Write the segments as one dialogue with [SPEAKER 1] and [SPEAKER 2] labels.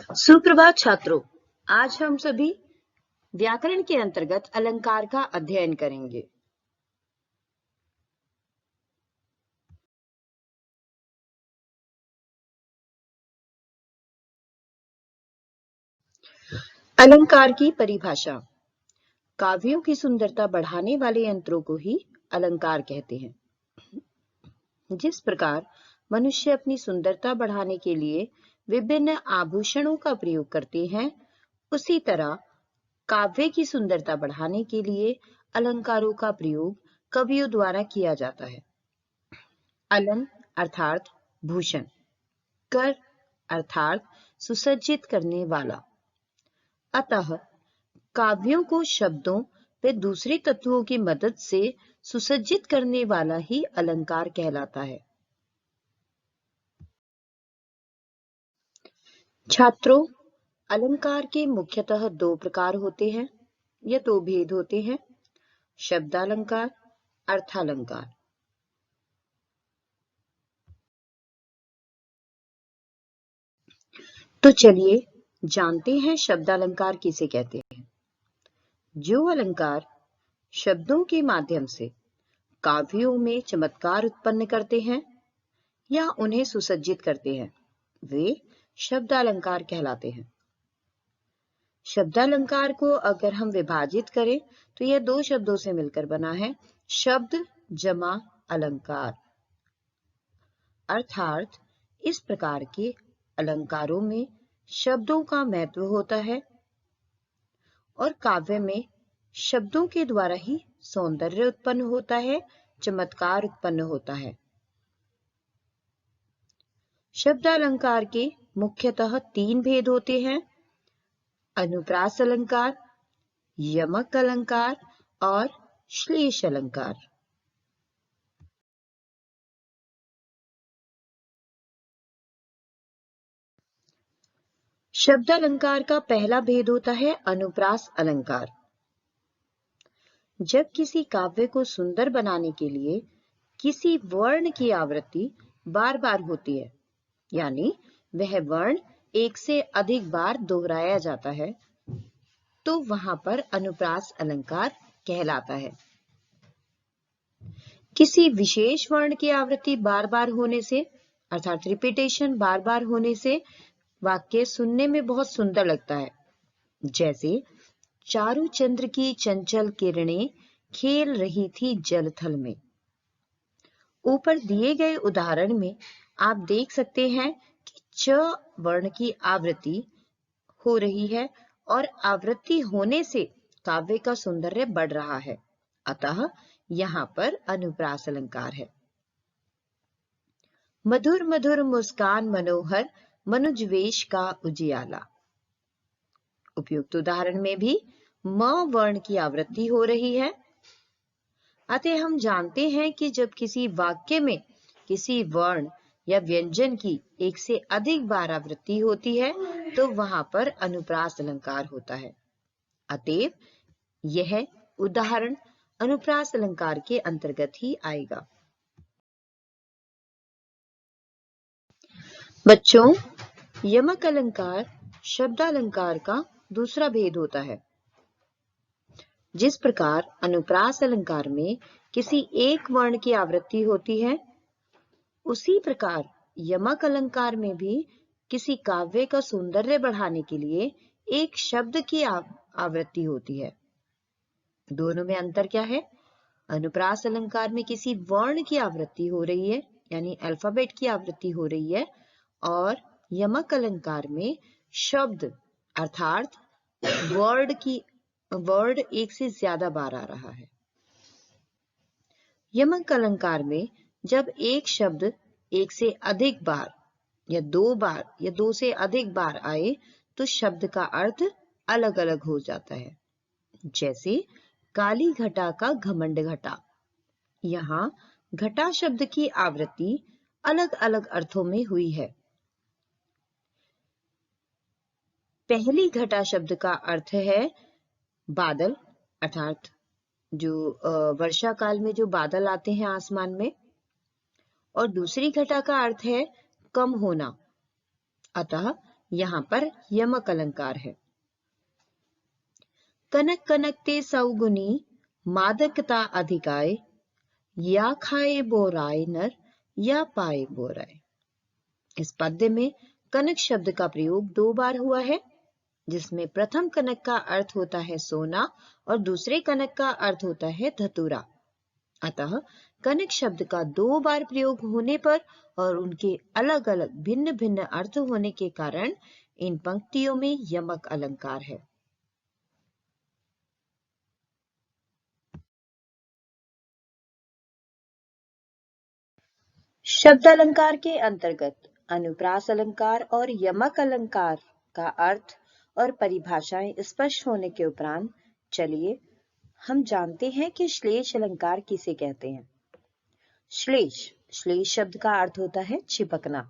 [SPEAKER 1] सुप्रभात छात्रों, आज हम सभी व्याकरण के अंतर्गत अलंकार का अध्ययन करेंगे। अलंकार की परिभाषा। काव्यों की सुंदरता बढ़ाने वाले यंत्रों को ही अलंकार कहते हैं। जिस प्रकार मनुष्य अपनी सुंदरता बढ़ाने के लिए विभिन्न आभूषणों का प्रयोग करते हैं, उसी तरह काव्य की सुंदरता बढ़ाने के लिए अलंकारों का प्रयोग कवियों द्वारा किया जाता है। अलंक अर्थात भूषण, कर अर्थात सुसज्जित करने वाला। अतः काव्यों को शब्दों व दूसरे तत्वों की मदद से सुसज्जित करने वाला ही अलंकार कहलाता है। छात्रों, अलंकार के मुख्यतः दो प्रकार होते हैं या दो भेद होते हैं, शब्दालंकार, अर्थालंकार। तो चलिए जानते हैं शब्दालंकार किसे कहते हैं। जो अलंकार शब्दों के माध्यम से काव्यों में चमत्कार उत्पन्न करते हैं या उन्हें सुसज्जित करते हैं, वे शब्दालंकार कहलाते हैं। शब्दालंकार को अगर हम विभाजित करें तो यह दो शब्दों से मिलकर बना है, शब्द जमा अलंकार। अर्थात इस प्रकार के अलंकारों में शब्दों का महत्व होता है और काव्य में शब्दों के द्वारा ही सौंदर्य उत्पन्न होता है, चमत्कार उत्पन्न होता है। शब्दालंकार के मुख्यतः तीन भेद होते हैं, अनुप्रास अलंकार, यमक अलंकार और श्लेष अलंकार। शब्दालंकार का पहला भेद होता है अनुप्रास अलंकार। जब किसी काव्य को सुंदर बनाने के लिए किसी वर्ण की आवृत्ति बार बार होती है, यानी वह वर्ण एक से अधिक बार दोहराया जाता है, तो वहां पर अनुप्रास अलंकार कहलाता है। किसी विशेष वर्ण की आवृत्ति बार बार होने से अर्थात रिपीटेशन बार बार होने से वाक्य सुनने में बहुत सुंदर लगता है। जैसे चारु चंद्र की चंचल किरणें खेल रही थी जलथल में। ऊपर दिए गए उदाहरण में आप देख सकते हैं कि च वर्ण की आवृत्ति हो रही है और आवृत्ति होने से काव्य का सौंदर्य बढ़ रहा है, अतः यहाँ पर अनुप्रास अलंकार है। मधुर मधुर मुस्कान मनोहर मनुज वेश का उजियाला। उपयुक्त उदाहरण में भी म वर्ण की आवृत्ति हो रही है, अतः हम जानते हैं कि जब किसी वाक्य में किसी वर्ण या व्यंजन की एक से अधिक बार आवृत्ति होती है तो वहां पर अनुप्रास अलंकार होता है। अतएव यह उदाहरण अनुप्रास अलंकार के अंतर्गत ही आएगा। बच्चों, यमक अलंकार शब्दालंकार का दूसरा भेद होता है। जिस प्रकार अनुप्रास अलंकार में किसी एक वर्ण की आवृत्ति होती है, उसी प्रकार यमक अलंकार में भी किसी काव्य का सौंदर्य बढ़ाने के लिए एक शब्द की आवृत्ति होती है। दोनों में अंतर क्या है? अनुप्रास अलंकार में किसी वर्ण की आवृत्ति हो रही है, यानी अल्फाबेट की आवृत्ति हो रही है, और यमक अलंकार में शब्द अर्थात वर्ड एक से ज्यादा बार आ रहा है। यमक अलंकार में जब एक शब्द एक से अधिक बार या दो से अधिक बार आए तो शब्द का अर्थ अलग अलग हो जाता है। जैसे काली घटा का घमंड घटा। यहाँ घटा शब्द की आवृत्ति अलग अलग अर्थों में हुई है। पहली घटा शब्द का अर्थ है बादल, अर्थात जो वर्षा काल में जो बादल आते हैं आसमान में, और दूसरी घटा का अर्थ है कम होना। अतः यहाँ पर यमक अलंकार है। कनक कनकते सौगुनी मादकता अधिकाय, या खाए बोराय नर या पाए बोराय। इस पद्य में कनक शब्द का प्रयोग 2 बार हुआ है, जिसमें प्रथम कनक का अर्थ होता है सोना और दूसरे कनक का अर्थ होता है धतूरा। अतः कनक शब्द का 2 बार प्रयोग होने पर और उनके अलग अलग भिन्न भिन्न अर्थ होने के कारण इन पंक्तियों में यमक अलंकार है। शब्द अलंकार के अंतर्गत अनुप्रास अलंकार और यमक अलंकार का अर्थ और परिभाषाएं स्पष्ट होने के उपरांत चलिए हम जानते हैं कि श्लेष अलंकार किसे कहते हैं। श्लेष शब्द का अर्थ होता है चिपकना,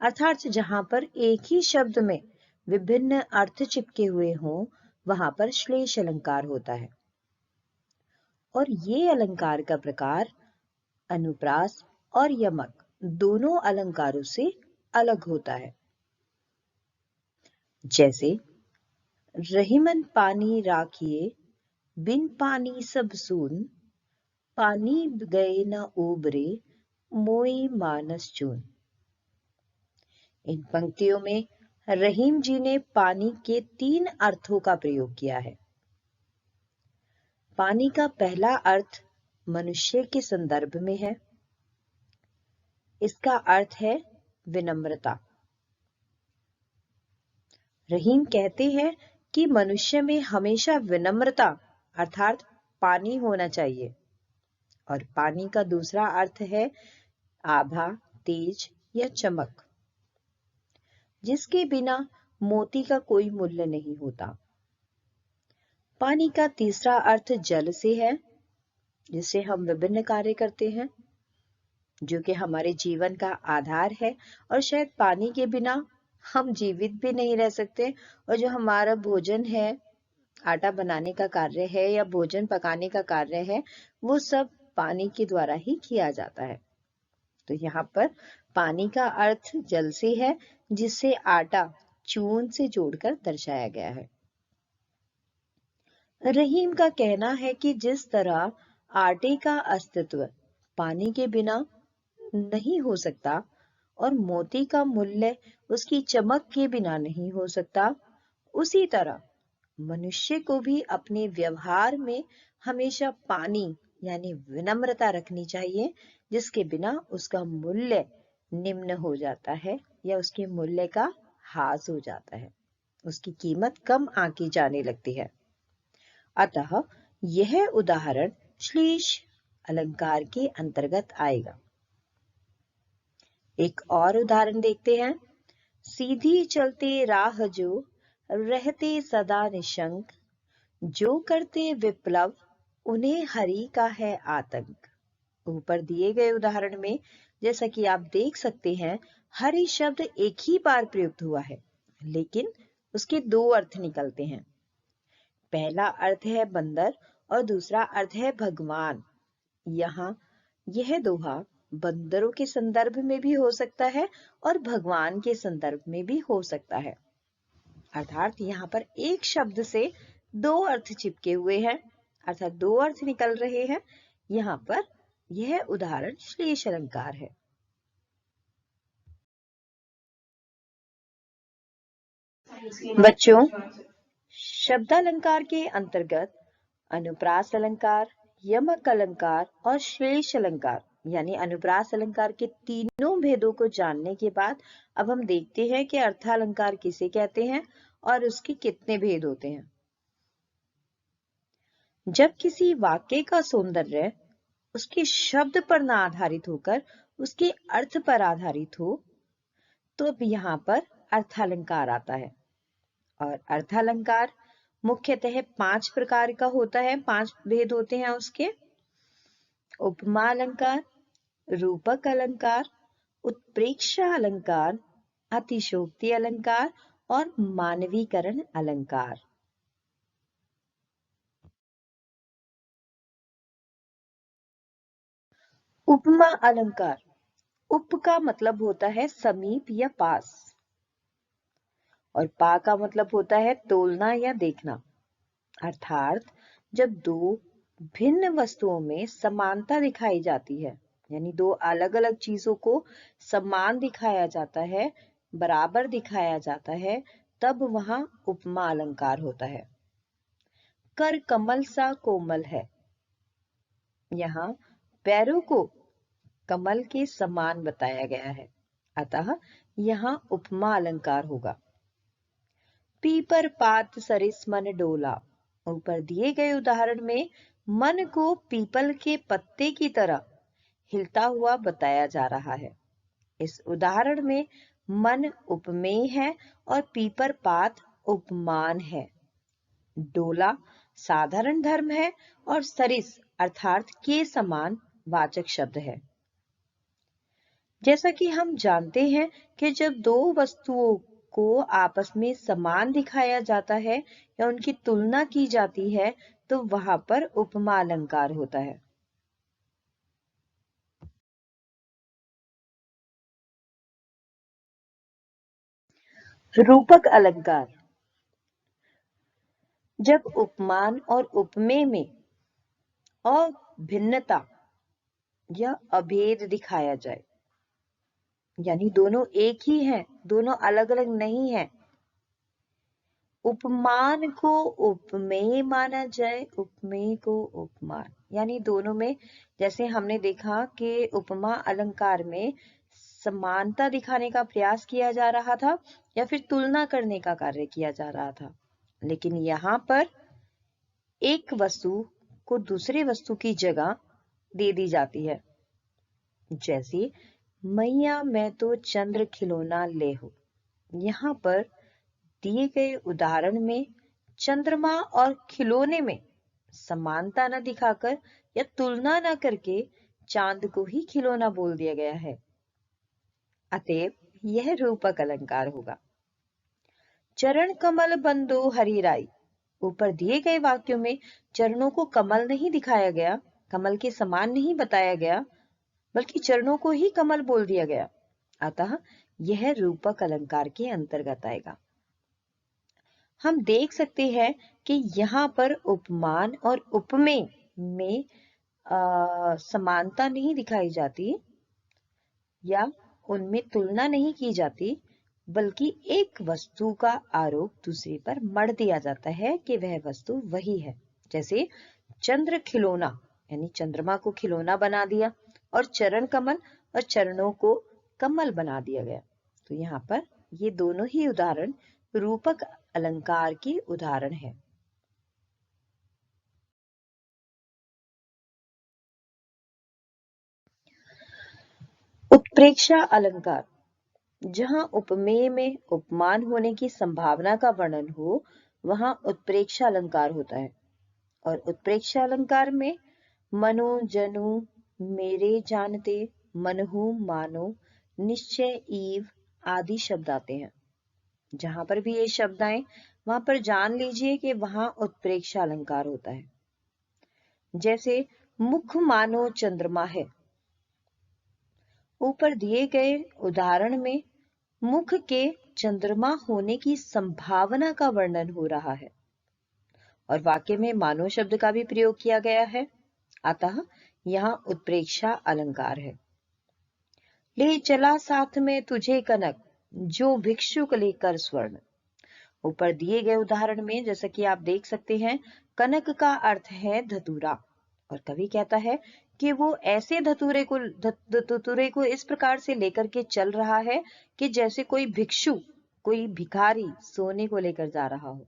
[SPEAKER 1] अर्थात जहां पर एक ही शब्द में विभिन्न अर्थ चिपके हुए हों वहां पर श्लेष अलंकार होता है। और ये अलंकार का प्रकार अनुप्रास और यमक दोनों अलंकारों से अलग होता है। जैसे रहीमन पानी राखिए, बिन पानी सब सून, पानी गए न उबरे, मोई मानस चून। इन पंक्तियों में रहीम जी ने पानी के 3 अर्थों का प्रयोग किया है। पानी का पहला अर्थ मनुष्य के संदर्भ में है। इसका अर्थ है विनम्रता। रहीम कहते हैं कि मनुष्य में हमेशा विनम्रता अर्थात पानी होना चाहिए। और पानी का दूसरा अर्थ है आभा, तेज या चमक, जिसके बिना मोती का कोई मूल्य नहीं होता। पानी का तीसरा अर्थ जल से है, जिससे हम विभिन्न कार्य करते हैं, जो कि हमारे जीवन का आधार है और शायद पानी के बिना हम जीवित भी नहीं रह सकते। और जो हमारा भोजन है, आटा बनाने का कार्य है या भोजन पकाने का कार्य है, वो सब पानी के द्वारा ही किया जाता है। तो यहाँ पर पानी का अर्थ जल से है, जिससे आटा चून से जोड़कर दर्शाया गया है। रहीम का कहना है कि जिस तरह आटे का अस्तित्व पानी के बिना नहीं हो सकता और मोती का मूल्य उसकी चमक के बिना नहीं हो सकता, उसी तरह मनुष्य को भी अपने व्यवहार में हमेशा पानी यानी विनम्रता रखनी चाहिए, जिसके बिना उसका मूल्य निम्न हो जाता है या उसके मूल्य का ह्रास हो जाता है, उसकी कीमत कम आंकी जाने लगती है। अतः यह उदाहरण श्लेष अलंकार के अंतर्गत आएगा। एक और उदाहरण देखते हैं। सीधी चलते राह जो, रहते सदा निशंक, जो करते विप्लव, उन्हें हरि का है आतंक। ऊपर दिए गए उदाहरण में जैसा कि आप देख सकते हैं, हरि शब्द एक ही बार प्रयुक्त हुआ है, लेकिन उसके 2 अर्थ निकलते हैं। पहला अर्थ है बंदर और दूसरा अर्थ है भगवान। यहाँ यह दोहा बंदरों के संदर्भ में भी हो सकता है और भगवान के संदर्भ में भी हो सकता है। अर्थात यहाँ पर एक शब्द से 2 अर्थ चिपके हुए हैं, अर्थात 2 अर्थ निकल रहे हैं। यहाँ पर यह उदाहरण श्लेष अलंकार है। बच्चों, शब्दालंकार के अंतर्गत अनुप्रास अलंकार, यमक अलंकार और श्लेष अलंकार यानी अनुप्रास अलंकार के तीनों भेदों को जानने के बाद अब हम देखते हैं कि अर्थालंकार किसे कहते हैं और उसके कितने भेद होते हैं। जब किसी वाक्य का सौंदर्य उसके शब्द पर न आधारित होकर उसके अर्थ पर आधारित हो, तो अब यहाँ पर अर्थालंकार आता है। और अर्थालंकार मुख्यतः 5 प्रकार का होता है, 5 भेद होते हैं उसके। उपमा अलंकार, रूपक अलंकार, उत्प्रेक्षा अलंकार, अतिशोक्ति अलंकार और मानवीकरण अलंकार। उपमा अलंकार, उप का मतलब होता है समीप या पास, और पा का मतलब होता है तोलना या देखना। अर्थात जब दो भिन्न वस्तुओं में समानता दिखाई जाती है, यानी दो अलग अलग चीजों को समान दिखाया जाता है, बराबर दिखाया जाता है, तब वहां उपमा अलंकार होता है। कर कमल सा कोमल है, यहाँ पैरों को कमल के समान बताया गया है, अतः यहाँ उपमा अलंकार होगा। पीपर पात सरिस मन डोला, ऊपर दिए गए उदाहरण में मन को पीपल के पत्ते की तरह हिलता हुआ बताया जा रहा है। इस उदाहरण में मन उपमेय है और पीपर पात उपमान है। डोला साधारण धर्म है और सरिस अर्थात के समान वाचक शब्द है। जैसा कि हम जानते हैं कि जब दो वस्तुओं को आपस में समान दिखाया जाता है या उनकी तुलना की जाती है तो वहां पर उपमा अलंकार होता है। रूपक अलंकार, जब उपमान और उपमेय में अभिन्नता या अभेद दिखाया जाए, यानी दोनों एक ही हैं, दोनों अलग अलग नहीं है। उपमान को उपमेय माना जाए, उपमेय को उपमान, यानी दोनों में, जैसे हमने देखा कि उपमा अलंकार में समानता दिखाने का प्रयास किया जा रहा था या फिर तुलना करने का कार्य किया जा रहा था, लेकिन यहाँ पर एक वस्तु को दूसरी वस्तु की जगह दे दी जाती है। जैसे मैया मैं तो चंद्र खिलौना ले हूं, यहाँ पर दिए गए उदाहरण में चंद्रमा और खिलौने में समानता न दिखाकर या तुलना न करके चांद को ही खिलौना बोल दिया गया है, अतएव यह रूपक अलंकार होगा। चरण कमल बंदो हरिराई, ऊपर दिए गए वाक्यों में चरणों को कमल नहीं दिखाया गया, कमल के समान नहीं बताया गया, बल्कि चरणों को ही कमल बोल दिया गया, अतः यह रूपक अलंकार के अंतर्गत आएगा। हम देख सकते हैं कि यहाँ पर उपमान और उपमेय में समानता नहीं दिखाई जाती या उनमें तुलना नहीं की जाती, बल्कि एक वस्तु का आरोप दूसरे पर मढ़ दिया जाता है कि वह वस्तु वही है। जैसे चंद्र खिलौना, यानी चंद्रमा को खिलौना बना दिया, और चरण कमल और चरणों को कमल बना दिया गया। तो यहाँ पर ये दोनों ही उदाहरण रूपक अलंकार के उदाहरण है। उत्प्रेक्षा अलंकार, जहां उपमेय में उपमान होने की संभावना का वर्णन हो, वहां उत्प्रेक्षा अलंकार होता है। और उत्प्रेक्षा अलंकार में मनो जनु मेरे जानते, मनहु मानो, निश्चय ईव आदि शब्द आते हैं। जहां पर भी ये शब्द आए वहां पर जान लीजिए कि वहां उत्प्रेक्षा अलंकार होता है। जैसे मुख मानो चंद्रमा है, ऊपर दिए गए उदाहरण में मुख के चंद्रमा होने की संभावना का वर्णन हो रहा है और वाक्य में मानो शब्द का भी प्रयोग किया गया है, अतः यहाँ उत्प्रेक्षा अलंकार है। ले चला साथ में तुझे कनक, जो भिक्षुक लेकर स्वर्ण, ऊपर दिए गए उदाहरण में जैसा कि आप देख सकते हैं, कनक का अर्थ है धतूरा, और कवि कहता है कि वो ऐसे धतूरे को इस प्रकार से लेकर के चल रहा है कि जैसे कोई भिक्षु, कोई भिखारी सोने को लेकर जा रहा हो।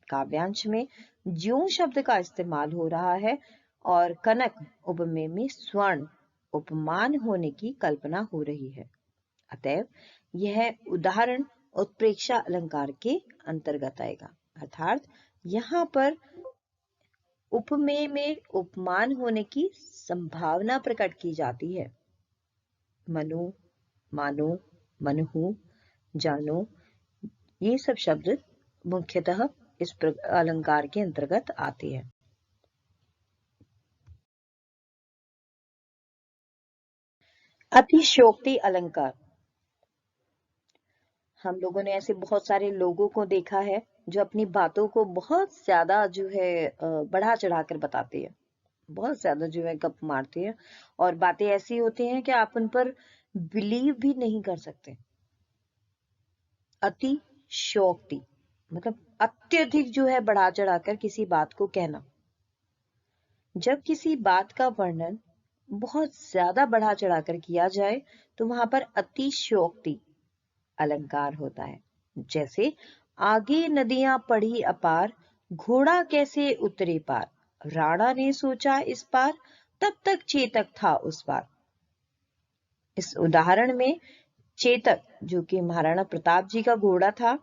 [SPEAKER 1] काव्यांश में ज्यों शब्द का इस्तेमाल हो रहा है और कनक उपमेय में स्वर्ण उपमान होने की कल्पना हो रही है, अतएव यह उदाहरण उत्प्रेक्षा अलंकार के अंतर्गत आएगा। अर्थात यहाँ पर उपमेय में उपमान होने की संभावना प्रकट की जाती है। मनु, मानो, मनहु, जानो, ये सब शब्द मुख्यतः इस अलंकार के अंतर्गत आते हैं। अतिशयोक्ति अलंकार, हम लोगों ने ऐसे बहुत सारे लोगों को देखा है जो अपनी बातों को बहुत ज्यादा जो है बढ़ा चढ़ा कर बताते हैं, बहुत ज्यादा जो है गप मारते हैं, और बातें ऐसी होती हैं कि आप उन पर बिलीव भी नहीं कर सकते। अतिशयोक्ति मतलब अत्यधिक जो है बढ़ा चढ़ाकर किसी बात को कहना। जब किसी बात का वर्णन बहुत ज्यादा बढ़ा चढ़ाकर किया जाए तो वहां पर अतिशयोक्ति अलंकार होता है। जैसे आगे नदियां पड़ी अपार, घोड़ा कैसे उतरे पार, राणा ने सोचा इस पार, तब तक चेतक था उस पार। इस उदाहरण में चेतक, जो कि महाराणा प्रताप जी का घोड़ा था,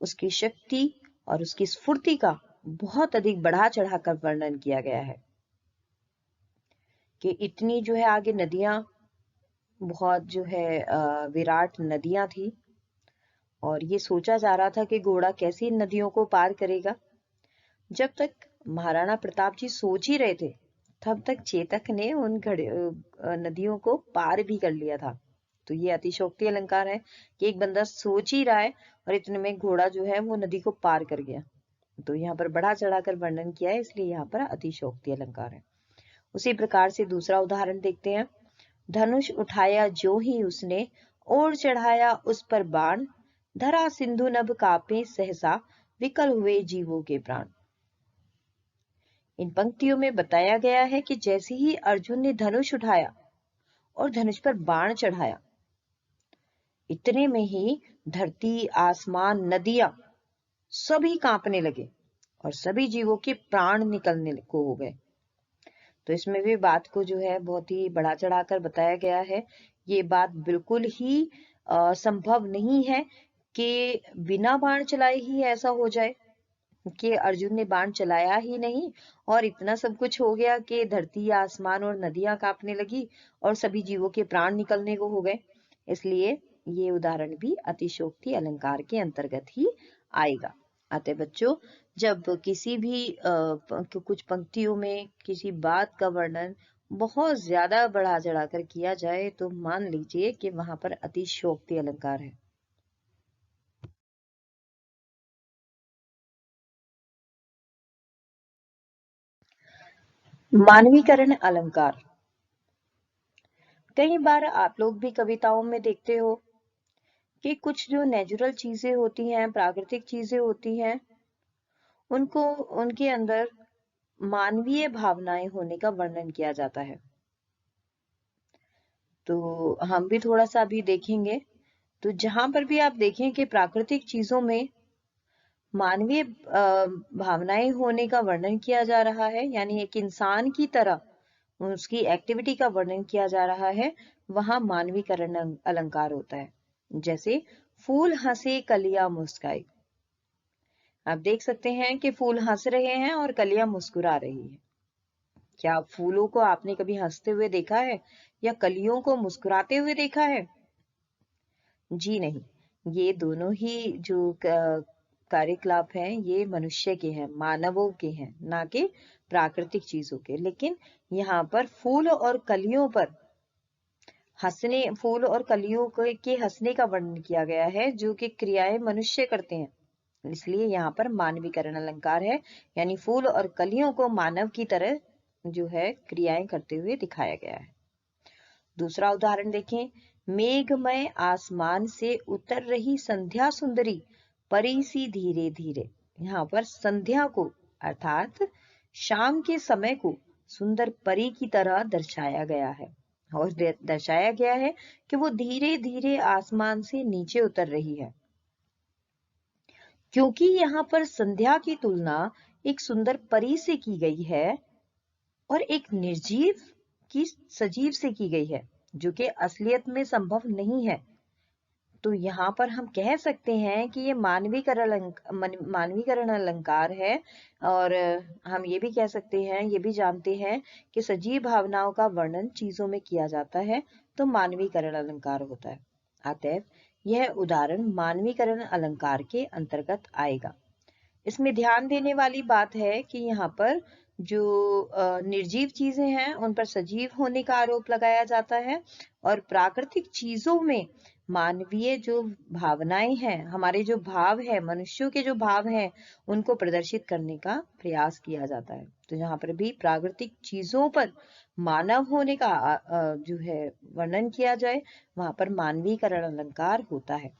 [SPEAKER 1] उसकी शक्ति और उसकी स्फूर्ति का बहुत अधिक बढ़ा चढ़ाकर वर्णन किया गया है कि इतनी जो है आगे नदियां, बहुत जो है विराट नदियां थी, और ये सोचा जा रहा था कि घोड़ा कैसे इन नदियों को पार करेगा। जब तक महाराणा प्रताप जी सोच ही रहे थे तब तक चेतक ने उन नदियों को पार भी कर लिया था। तो ये अतिशयोक्ति अलंकार है कि एक बंदा सोच ही रहा है और इतने में घोड़ा जो है वो नदी को पार कर गया। तो यहाँ पर बढ़ा चढ़ाकर वर्णन किया है, इसलिए यहाँ पर अतिशयोक्ति अलंकार है। उसी प्रकार से दूसरा उदाहरण देखते हैं। धनुष उठाया जो ही उसने, और चढ़ाया उस पर बाण, धरा सिंधु नभ कापे सहसा, विकल हुए जीवों के प्राण। इन पंक्तियों में बताया गया है कि जैसे ही अर्जुन ने धनुष उठाया और धनुष पर बाण चढ़ाया, इतने में ही धरती, आसमान, नदियां सभी कांपने लगे और सभी जीवों के प्राण निकलने को हो गए। तो इसमें भी बात को जो है बहुत ही बढ़ा चढ़ाकर बताया गया है। ये बात बिल्कुल ही संभव नहीं है कि बिना बाण चलाए ही ऐसा हो जाए कि अर्जुन ने बाण चलाया ही नहीं और इतना सब कुछ हो गया कि धरती, आसमान और नदियां कांपने लगी और सभी जीवों के प्राण निकलने को हो गए। इसलिए ये उदाहरण भी अतिशयोक्ति अलंकार के अंतर्गत ही आएगा। अतः बच्चों, जब किसी भी कुछ पंक्तियों में किसी बात का वर्णन बहुत ज्यादा बढ़ा चढ़ाकर किया जाए तो मान लीजिए कि वहां पर अतिशयोक्ति अलंकार है। मानवीकरण अलंकार। कई बार आप लोग भी कविताओं में देखते हो कि कुछ जो नेचुरल चीजें होती हैं, प्राकृतिक चीजें होती हैं, उनको उनके अंदर मानवीय भावनाएं होने का वर्णन किया जाता है। तो हम भी थोड़ा सा अभी देखेंगे। तो जहां पर भी आप देखें कि प्राकृतिक चीजों में मानवीय भावनाएं होने का वर्णन किया जा रहा है, यानी एक इंसान की तरह उसकी एक्टिविटी का वर्णन किया जा रहा है, वहां मानवीकरण अलंकार होता है। जैसे फूल हंसे कलियां मुस्काए। आप देख सकते हैं कि फूल हंस रहे हैं और कलियां मुस्कुरा रही है। क्या फूलों को आपने कभी हंसते हुए देखा है या कलियों को मुस्कुराते हुए देखा है? जी नहीं। ये दोनों ही जो कार्यकलाप हैं ये मनुष्य के हैं, मानवों के हैं, ना कि प्राकृतिक चीजों के। लेकिन यहाँ पर फूल और कलियों पर हंसने, फूल और कलियों के हंसने का वर्णन किया गया है, जो कि क्रियाएं मनुष्य करते हैं। इसलिए यहाँ पर मानवीकरण अलंकार है, यानी फूल और कलियों को मानव की तरह जो है क्रियाएं करते हुए दिखाया गया है। दूसरा उदाहरण देखें। मेघमय आसमान से उतर रही संध्या सुंदरी, परी सी धीरे धीरे। यहाँ पर संध्या को अर्थात शाम के समय को सुंदर परी की तरह दर्शाया गया है, और दर्शाया गया है कि वो धीरे धीरे आसमान से नीचे उतर रही है। क्योंकि यहाँ पर संध्या की तुलना एक सुंदर परी से की गई है और एक निर्जीव की सजीव से की गई है, जो कि असलियत में संभव नहीं है। तो यहाँ पर हम कह सकते हैं कि ये मानवीकरण अलंकार है, और हम ये भी कह सकते हैं, ये भी जानते हैं कि सजीव भावनाओं का वर्णन चीजों में किया जाता है तो मानवीकरण अलंकार होता है। अतएव यह उदाहरण मानवीकरण अलंकार के अंतर्गत आएगा। इसमें ध्यान देने वाली बात है कि यहाँ पर जो निर्जीव चीजें हैं उन पर सजीव होने का आरोप लगाया जाता है, और प्राकृतिक चीजों में मानवीय जो भावनाएं हैं, हमारे जो भाव है, मनुष्यों के जो भाव हैं, उनको प्रदर्शित करने का प्रयास किया जाता है। तो जहाँ पर भी प्राकृतिक चीजों पर मानव होने का जो है वर्णन किया जाए, वहां पर मानवीकरण अलंकार होता है।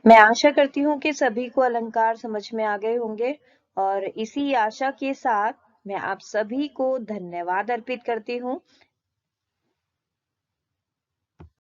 [SPEAKER 1] मैं आशा करती हूँ कि सभी को अलंकार समझ में आ गए होंगे, और इसी आशा के साथ मैं आप सभी को धन्यवाद अर्पित करती हूँ।